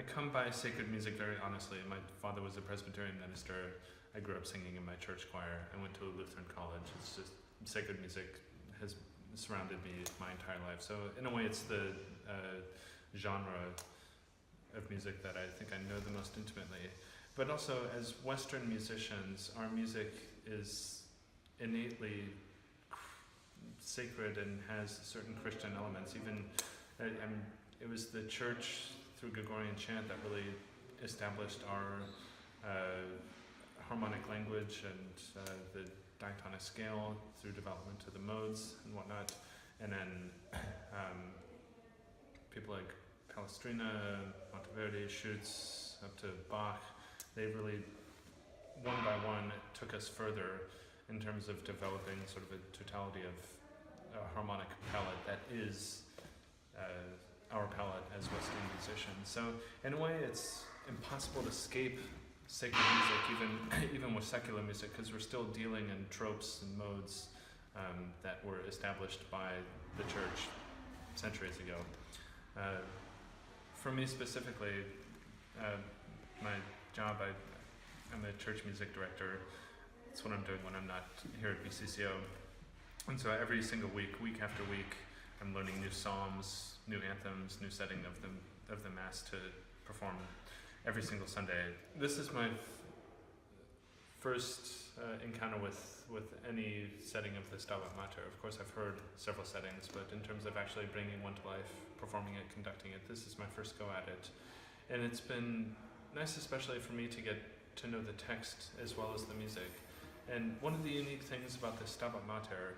come by sacred music very honestly. My father was a Presbyterian minister. I grew up singing in my church choir. I went to a Lutheran college. It's just sacred music has surrounded me my entire life. So in a way, it's the genre of music that I think I know the most intimately. But also, as Western musicians, our music is innately sacred and has certain Christian elements. Even it was the church through Gregorian chant that really established our harmonic language and the diatonic scale through development of the modes and whatnot. And then people like Palestrina, Monteverdi, Schütz, up to Bach, they really, one by one, took us further in terms of developing sort of a totality of a harmonic palette that is our palette as Western musicians. So in a way, it's impossible to escape sacred music, even with secular music, because we're still dealing in tropes and modes that were established by the church centuries ago. For me specifically, my job, I'm a church music director. That's what I'm doing when I'm not here at BCCO. And so every single week, week after week, I'm learning new psalms, new anthems, new setting of the Mass to perform every single Sunday. This is my first encounter with any setting of the Stabat Mater. Of course, I've heard several settings, but in terms of actually bringing one to life, performing it, conducting it, this is my first go at it. And it's been nice, especially for me, to get to know the text as well as the music. And one of the unique things about the Stabat Mater,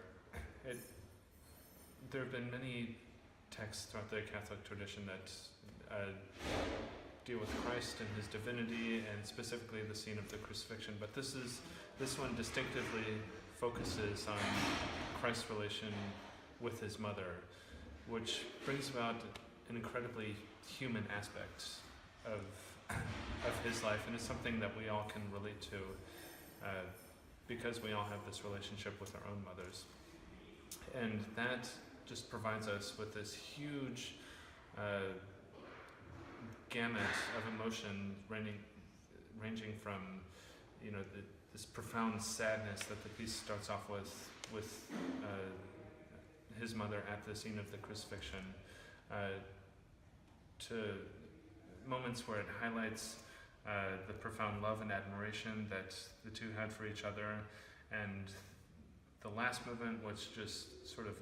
there have been many texts throughout the Catholic tradition that deal with Christ and his divinity, and specifically the scene of the crucifixion. But this one distinctively focuses on Christ's relation with his mother, which brings about an incredibly human aspect of his life, and it's something that we all can relate to because we all have this relationship with our own mothers. And that just provides us with this huge gamut of emotion ranging from, this profound sadness that the piece starts off with his mother at the scene of the crucifixion, to moments where it highlights the profound love and admiration that the two had for each other, and the last movement, which just sort of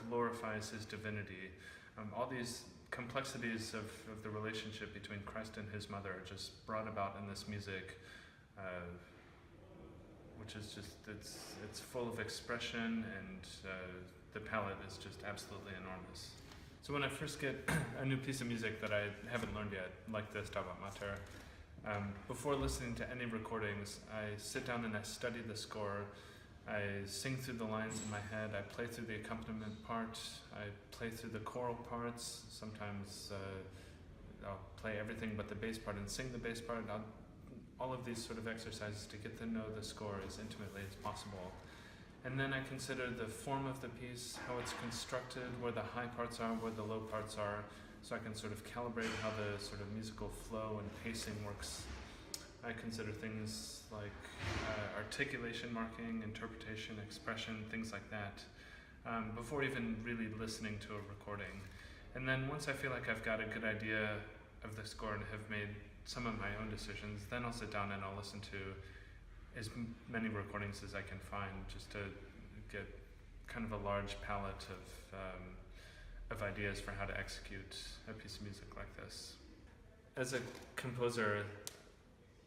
glorifies his divinity. All these complexities of the relationship between Christ and his mother are just brought about in this music, which is just, it's full of expression, and the palette is just absolutely enormous. So when I first get a new piece of music that I haven't learned yet, like the Stabat Mater, before listening to any recordings, I sit down and I study the score. I sing through the lines in my head. I play through the accompaniment part. I play through the choral parts. Sometimes I'll play everything but the bass part and sing the bass part. All of these sort of exercises to get to know the score as intimately as possible. And then I consider the form of the piece, how it's constructed, where the high parts are, where the low parts are, so I can sort of calibrate how the sort of musical flow and pacing works. I consider things like articulation marking, interpretation, expression, things like that, before even really listening to a recording. And then once I feel like I've got a good idea of the score and have made some of my own decisions, then I'll sit down and I'll listen to as many recordings as I can find, just to get kind of a large palette of ideas for how to execute a piece of music like this. As a composer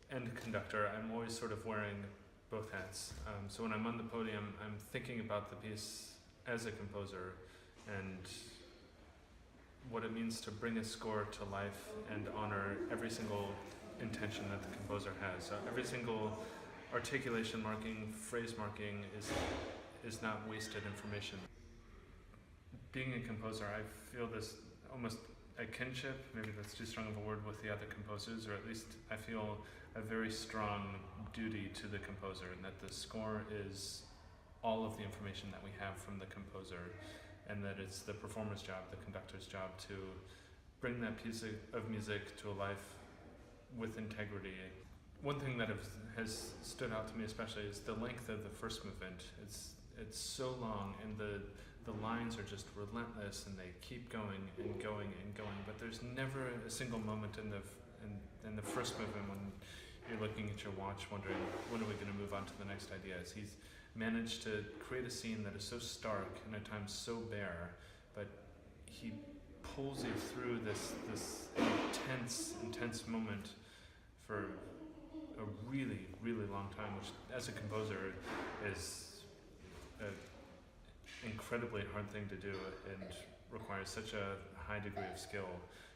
and conductor, I'm always sort of wearing both hats. So when I'm on the podium, I'm thinking about the piece as a composer and what it means to bring a score to life and honor every single intention that the composer has. So every single articulation marking, phrase marking is not wasted information. Being a composer, I feel this almost a kinship, maybe that's too strong of a word, with the other composers, or at least I feel a very strong duty to the composer, and that the score is all of the information that we have from the composer, and that it's the performer's job, the conductor's job, to bring that piece of music to a life with integrity. One thing that has stood out to me especially is the length of the first movement. It's so long, and the lines are just relentless, and they keep going and going and going. But there's never a single moment in the first movement when you're looking at your watch, wondering when are we going to move on to the next ideas. He's managed to create a scene that is so stark and at times so bare, but he pulls you through this intense moment for a really, really long time, which as a composer is an incredibly hard thing to do and requires such a high degree of skill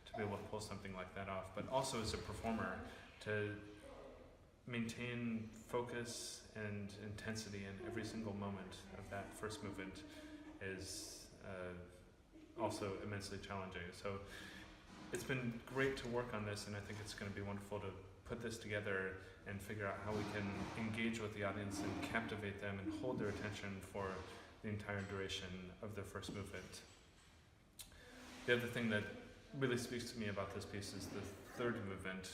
to be able to pull something like that off. But also as a performer, to maintain focus and intensity in every single moment of that first movement is also immensely challenging. So it's been great to work on this, and I think it's going to be wonderful to put this together and figure out how we can engage with the audience and captivate them and hold their attention for the entire duration of the first movement. The other thing that really speaks to me about this piece is the third movement.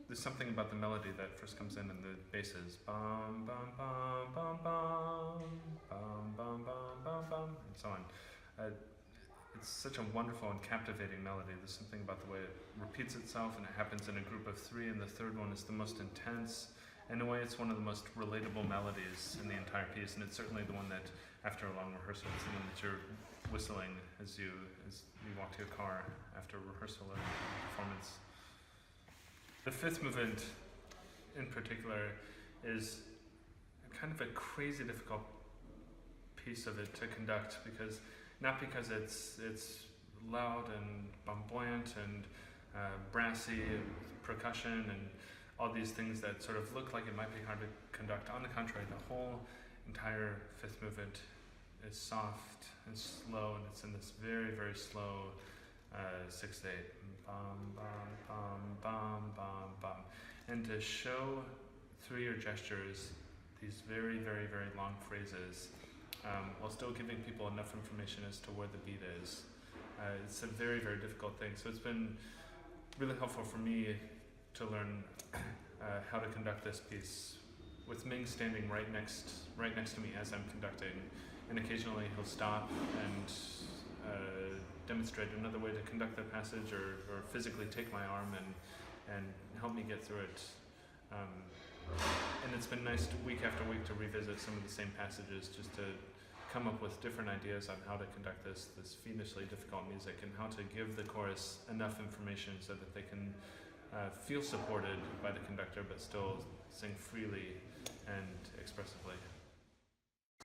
There's something about the melody that first comes in and the basses, bum bum bum bum bum bum bum bum bum bum, and so on. It's such a wonderful and captivating melody. There's something about the way it repeats itself, and it happens in a group of three, and the third one is the most intense. In a way, it's one of the most relatable melodies in the entire piece, and it's certainly the one that, after a long rehearsal, it's the one that you're whistling as you walk to your car after rehearsal or performance. The fifth movement, in particular, is kind of a crazy difficult piece of it to conduct, not because it's loud and flamboyant and brassy percussion and all these things that sort of look like it might be hard to conduct. On the contrary, the whole entire fifth movement is soft and slow, and it's in this very, very slow 6/8. Bum, bum, bum, bum, bum, bum. And to show through your gestures these very, very, very long phrases while still giving people enough information as to where the beat is. It's a very, very difficult thing. So it's been really helpful for me to learn how to conduct this piece with Ming standing right next to me as I'm conducting, and occasionally he'll stop and demonstrate another way to conduct the passage, or physically take my arm and help me get through it. And it's been nice week after week to revisit some of the same passages, just to come up with different ideas on how to conduct this fiendishly difficult music, and how to give the chorus enough information so that they can feel supported by the conductor but still sing freely and expressively.